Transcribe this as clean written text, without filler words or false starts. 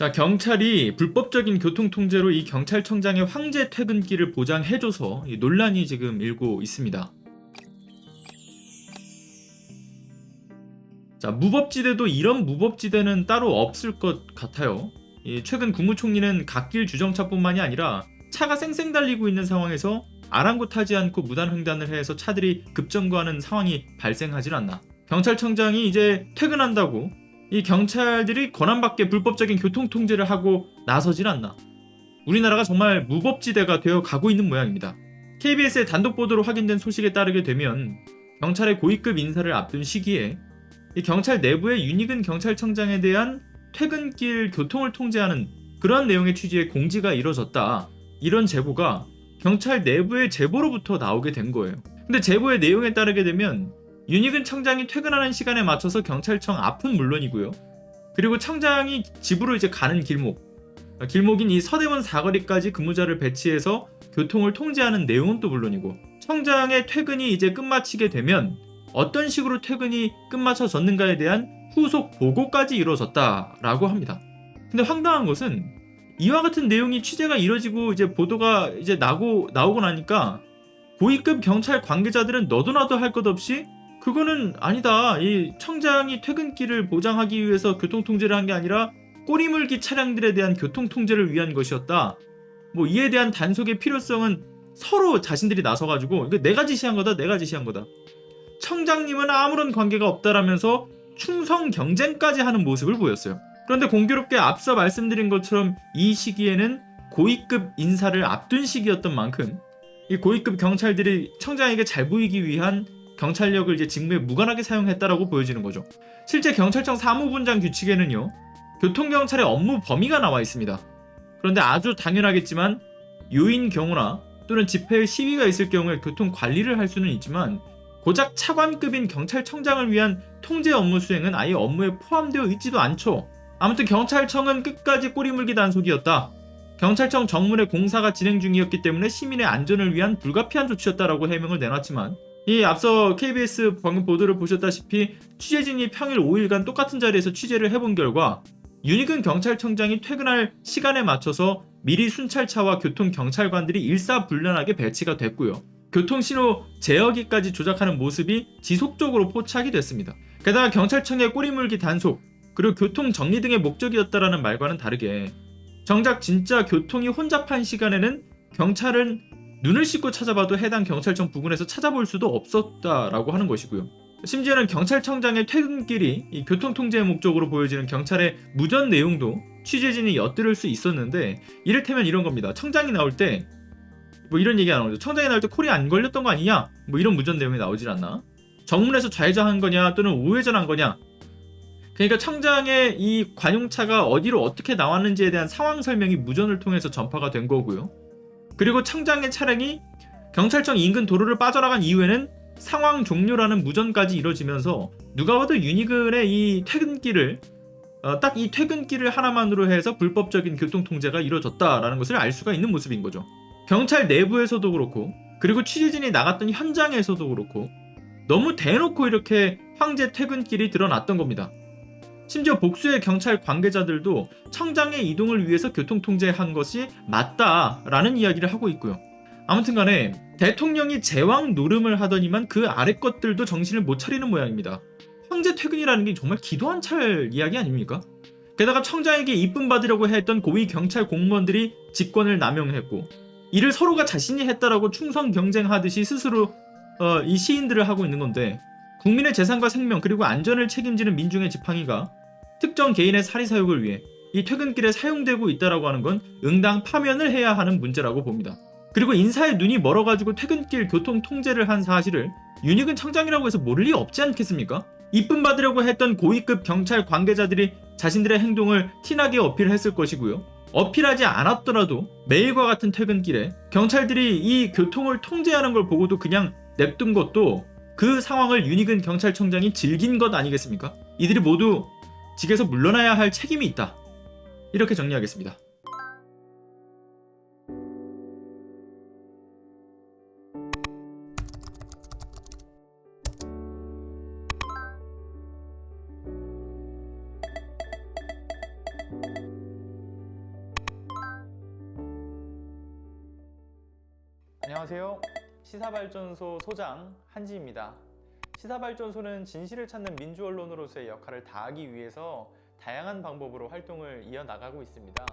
자, 경찰이 불법적인 교통통제로 이 경찰청장의 황제 퇴근길을 보장해줘서 이 논란이 지금 일고 있습니다. 자, 무법지대도 이런 무법지대는 따로 없을 것 같아요. 최근 국무총리는 갓길 주정차뿐만이 아니라 차가 쌩쌩 달리고 있는 상황에서 아랑곳하지 않고 무단횡단을 해서 차들이 급정거하는 상황이 발생하질 않나. 경찰청장이 이제 퇴근한다고 이 경찰들이 권한밖에 불법적인 교통통제를 하고 나서질 않나. 우리나라가 정말 무법지대가 되어 가고 있는 모양입니다. KBS의 단독 보도로 확인된 소식에 따르게 되면 경찰의 고위급 인사를 앞둔 시기에 이 경찰 내부의 윤익은 경찰청장에 대한 퇴근길 교통을 통제하는 그런 내용의 취지의 공지가 이뤄졌다. 이런 제보가 경찰 내부의 제보로부터 나오게 된 거예요. 근데 제보의 내용에 따르게 되면 윤익은 청장이 퇴근하는 시간에 맞춰서 경찰청 앞은 물론이고요. 그리고 청장이 집으로 이제 가는 길목인 이 서대문 사거리까지 근무자를 배치해서 교통을 통제하는 내용은 또 물론이고, 청장의 퇴근이 이제 끝마치게 되면 어떤 식으로 퇴근이 끝마쳐졌는가에 대한 후속 보고까지 이루어졌다라고 합니다. 근데 황당한 것은 이와 같은 내용이 취재가 이뤄지고 이제 보도가 이제 나오고 나니까 고위급 경찰 관계자들은 너도 나도 할 것 없이 그거는 아니다. 이 청장이 퇴근길을 보장하기 위해서 교통통제를 한 게 아니라 꼬리물기 차량들에 대한 교통통제를 위한 것이었다. 뭐 이에 대한 단속의 필요성은 서로 자신들이 나서가지고 이거 내가 지시한 거다. 청장님은 아무런 관계가 없다라면서 충성 경쟁까지 하는 모습을 보였어요. 그런데 공교롭게 앞서 말씀드린 것처럼 이 시기에는 고위급 인사를 앞둔 시기였던 만큼 이 고위급 경찰들이 청장에게 잘 보이기 위한 경찰력을 이제 직무에 무관하게 사용했다라고 보여지는 거죠. 실제 경찰청 사무분장 규칙에는요, 교통경찰의 업무 범위가 나와 있습니다. 그런데 아주 당연하겠지만 요인 경우나 또는 집회 시위가 있을 경우에 교통 관리를 할 수는 있지만 고작 차관급인 경찰청장을 위한 통제 업무 수행은 아예 업무에 포함되어 있지도 않죠. 아무튼 경찰청은 끝까지 꼬리물기 단속이었다. 경찰청 정문에 공사가 진행 중이었기 때문에 시민의 안전을 위한 불가피한 조치였다라고 해명을 내놨지만, 이 앞서 KBS 방금 보도를 보셨다시피 취재진이 평일 5일간 똑같은 자리에서 취재를 해본 결과 윤익은 경찰청장이 퇴근할 시간에 맞춰서 미리 순찰차와 교통경찰관들이 일사불란하게 배치가 됐고요. 교통신호 제어기까지 조작하는 모습이 지속적으로 포착이 됐습니다. 게다가 경찰청의 꼬리물기 단속, 그리고 교통 정리 등의 목적이었다라는 말과는 다르게 정작 진짜 교통이 혼잡한 시간에는 경찰은 눈을 씻고 찾아봐도 해당 경찰청 부근에서 찾아볼 수도 없었다라고 하는 것이고요. 심지어는 경찰청장의 퇴근길이 이 교통통제의 목적으로 보여지는 경찰의 무전 내용도 취재진이 엿들을 수 있었는데, 이를테면 이런 겁니다. 청장이 나올 때 뭐 이런 얘기 안 나오죠. 청장이 나올 때 콜이 안 걸렸던 거 아니냐? 뭐 이런 무전 내용이 나오질 않나? 정문에서 좌회전한 거냐 또는 우회전한 거냐? 그러니까 청장의 이 관용차가 어디로 어떻게 나왔는지에 대한 상황 설명이 무전을 통해서 전파가 된 거고요. 그리고 청장의 차량이 경찰청 인근 도로를 빠져나간 이후에는 상황 종료라는 무전까지 이뤄지면서 누가 봐도 윤익은의 이 퇴근길을 딱 이 퇴근길을 하나만으로 해서 불법적인 교통통제가 이루어졌다라는 것을 알 수가 있는 모습인 거죠. 경찰 내부에서도 그렇고, 그리고 취재진이 나갔던 현장에서도 그렇고, 너무 대놓고 이렇게 황제 퇴근길이 드러났던 겁니다. 심지어 복수의 경찰 관계자들도 청장의 이동을 위해서 교통통제한 것이 맞다라는 이야기를 하고 있고요. 아무튼 간에 대통령이 제왕 노름을 하더니만 그 아래 것들도 정신을 못 차리는 모양입니다. 황제 퇴근이라는 게 정말 기도 안 찰 이야기 아닙니까? 게다가 청장에게 이쁨 받으려고 했던 고위 경찰 공무원들이 직권을 남용했고, 이를 서로가 자신이 했다라고 충성 경쟁하듯이 스스로 이 시인들을 하고 있는 건데, 국민의 재산과 생명 그리고 안전을 책임지는 민중의 지팡이가 특정 개인의 사리사욕을 위해 이 퇴근길에 사용되고 있다라고 하는 건 응당 파면을 해야 하는 문제라고 봅니다. 그리고 인사의 눈이 멀어가지고 퇴근길 교통 통제를 한 사실을 윤익은 청장이라고 해서 모를 리 없지 않겠습니까? 이쁨 받으려고 했던 고위급 경찰 관계자들이 자신들의 행동을 티나게 어필했을 것이고요. 어필하지 않았더라도 매일과 같은 퇴근길에 경찰들이 이 교통을 통제하는 걸 보고도 그냥 냅둔 것도 그 상황을 윤익은 경찰청장이 즐긴 것 아니겠습니까? 이들이 모두 직에서 물러나야 할 책임이 있다. 이렇게 정리하겠습니다. 안녕하세요. 시사발전소 소장 한지입니다. 시사발전소는 진실을 찾는 민주언론으로서의 역할을 다하기 위해서 다양한 방법으로 활동을 이어나가고 있습니다.